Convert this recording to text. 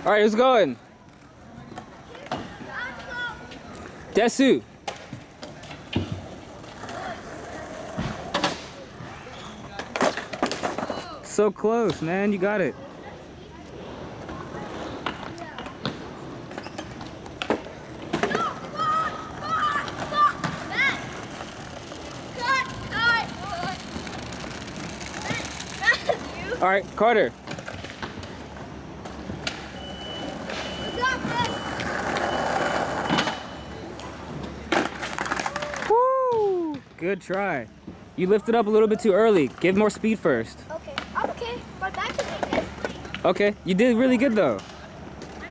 All right, who's going? Desu. So close, man. You got it. All right, Carter. Woo! Good try. You lifted up a little bit too early. Give more speed first. Okay, I'm okay. My back is okay. Okay, you did really good though.